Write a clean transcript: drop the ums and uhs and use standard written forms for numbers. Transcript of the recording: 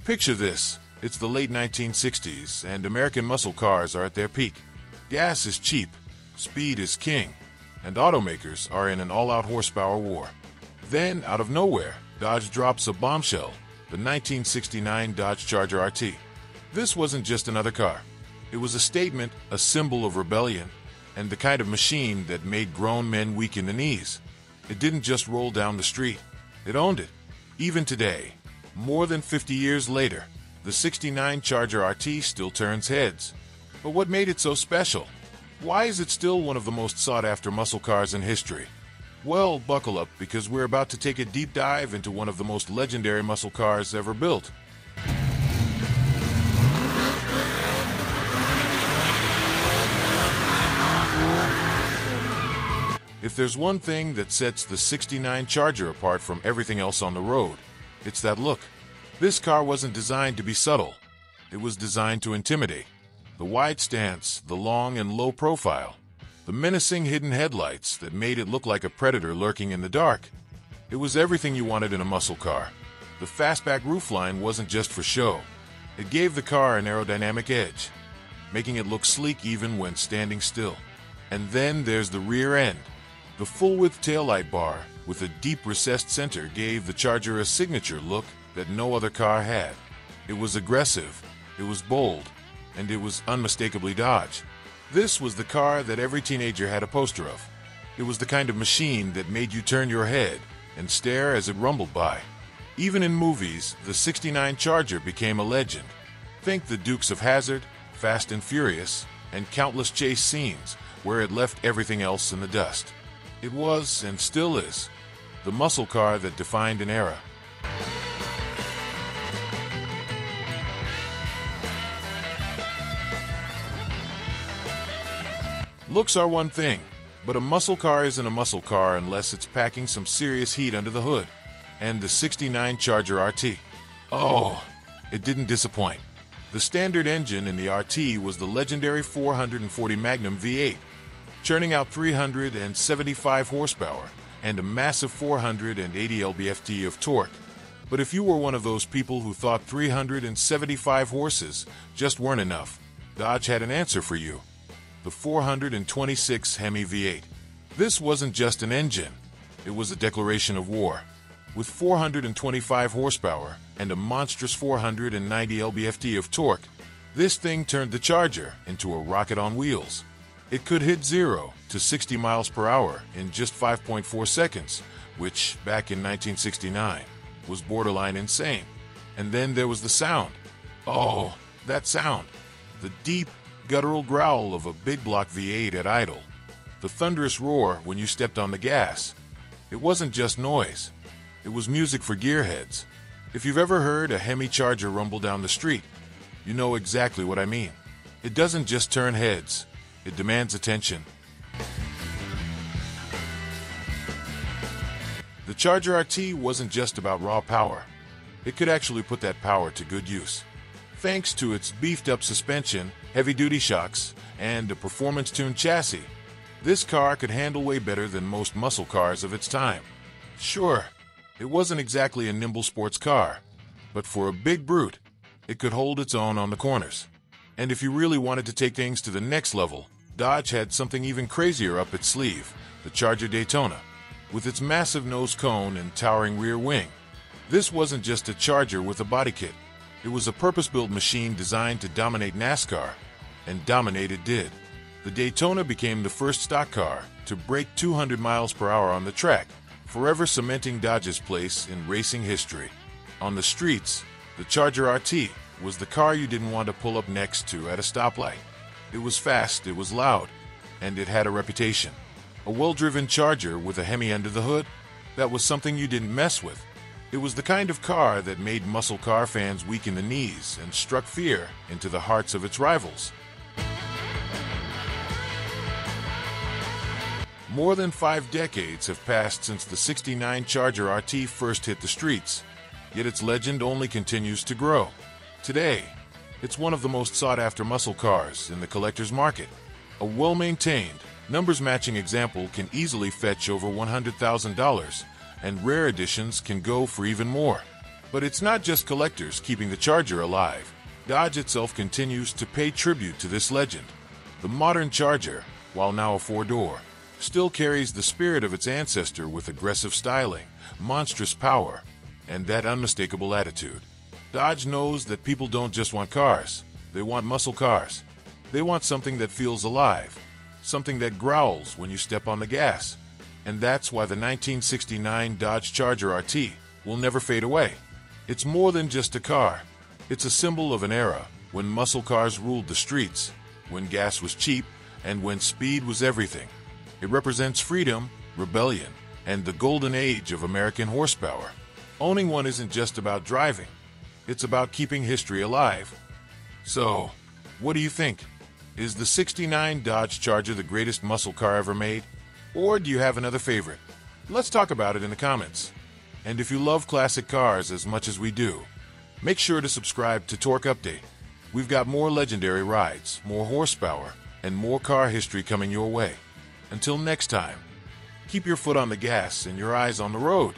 Picture this. It's the late 1960s, and American muscle cars are at their peak. Gas is cheap, speed is king, and automakers are in an all-out horsepower war. Then, out of nowhere, Dodge drops a bombshell, the 1969 Dodge Charger RT. This wasn't just another car. It was a statement, a symbol of rebellion, and the kind of machine that made grown men weak in the knees. It didn't just roll down the street. It owned it. Even today, more than 50 years later, the '69 Charger RT still turns heads. But what made it so special? Why is it still one of the most sought-after muscle cars in history? Well, buckle up, because we're about to take a deep dive into one of the most legendary muscle cars ever built. If there's one thing that sets the '69 Charger apart from everything else on the road, it's that look. This car wasn't designed to be subtle. It was designed to intimidate. The wide stance, the long and low profile, the menacing hidden headlights that made it look like a predator lurking in the dark. It was everything you wanted in a muscle car. The fastback roofline wasn't just for show. It gave the car an aerodynamic edge, making it look sleek even when standing still. And then there's the rear end. The full-width taillight bar with a deep recessed center gave the Charger a signature look that no other car had. It was aggressive, it was bold, and it was unmistakably Dodge. This was the car that every teenager had a poster of. It was the kind of machine that made you turn your head and stare as it rumbled by. Even in movies, the '69 Charger became a legend. Think the Dukes of Hazzard, Fast and Furious, and countless chase scenes where it left everything else in the dust. It was, and still is, the muscle car that defined an era. Looks are one thing, but a muscle car isn't a muscle car unless it's packing some serious heat under the hood. And the '69 Charger RT. Oh, it didn't disappoint. The standard engine in the RT was the legendary 440 Magnum V8, churning out 375 horsepower and a massive 480 lb-ft of torque. But if you were one of those people who thought 375 horses just weren't enough, Dodge had an answer for you. The 426 Hemi V8. This wasn't just an engine, it was a declaration of war. With 425 horsepower and a monstrous 490 lb-ft of torque, this thing turned the Charger into a rocket on wheels. It could hit 0 to 60 miles per hour in just 5.4 seconds, which, back in 1969, was borderline insane. And then there was the sound. Oh, that sound. The deep, guttural growl of a big block V8 at idle. The thunderous roar when you stepped on the gas. It wasn't just noise. It was music for gearheads. If you've ever heard a Hemi Charger rumble down the street, you know exactly what I mean. It doesn't just turn heads. It demands attention. The Charger RT wasn't just about raw power. It could actually put that power to good use. Thanks to its beefed-up suspension, heavy-duty shocks, and a performance-tuned chassis, this car could handle way better than most muscle cars of its time. Sure, it wasn't exactly a nimble sports car, but for a big brute, it could hold its own on the corners. And if you really wanted to take things to the next level, Dodge had something even crazier up its sleeve, the Charger Daytona. With its massive nose cone and towering rear wing, this wasn't just a Charger with a body kit. It was a purpose-built machine designed to dominate NASCAR, and dominate it did. The Daytona became the first stock car to break 200 miles per hour on the track, forever cementing Dodge's place in racing history. On the streets, the Charger RT was the car you didn't want to pull up next to at a stoplight. It was fast, it was loud, and it had a reputation. A well-driven Charger with a Hemi under the hood? That was something you didn't mess with. It was the kind of car that made muscle car fans weak in the knees and struck fear into the hearts of its rivals. More than 5 decades have passed since the '69 Charger RT first hit the streets, yet its legend only continues to grow. Today, it's one of the most sought-after muscle cars in the collector's market. A well-maintained, numbers-matching example can easily fetch over $100,000, and rare editions can go for even more. But it's not just collectors keeping the Charger alive. Dodge itself continues to pay tribute to this legend. The modern Charger, while now a four-door, still carries the spirit of its ancestor with aggressive styling, monstrous power, and that unmistakable attitude. Dodge knows that people don't just want cars, they want muscle cars. They want something that feels alive, something that growls when you step on the gas. And that's why the 1969 Dodge Charger RT will never fade away. It's more than just a car. It's a symbol of an era when muscle cars ruled the streets, when gas was cheap, and when speed was everything. It represents freedom, rebellion, and the golden age of American horsepower. Owning one isn't just about driving. It's about keeping history alive. So, what do you think? Is the '69 Dodge Charger the greatest muscle car ever made? Or do you have another favorite? Let's talk about it in the comments. And if you love classic cars as much as we do, make sure to subscribe to Torque Update. We've got more legendary rides, more horsepower, and more car history coming your way. Until next time, keep your foot on the gas and your eyes on the road.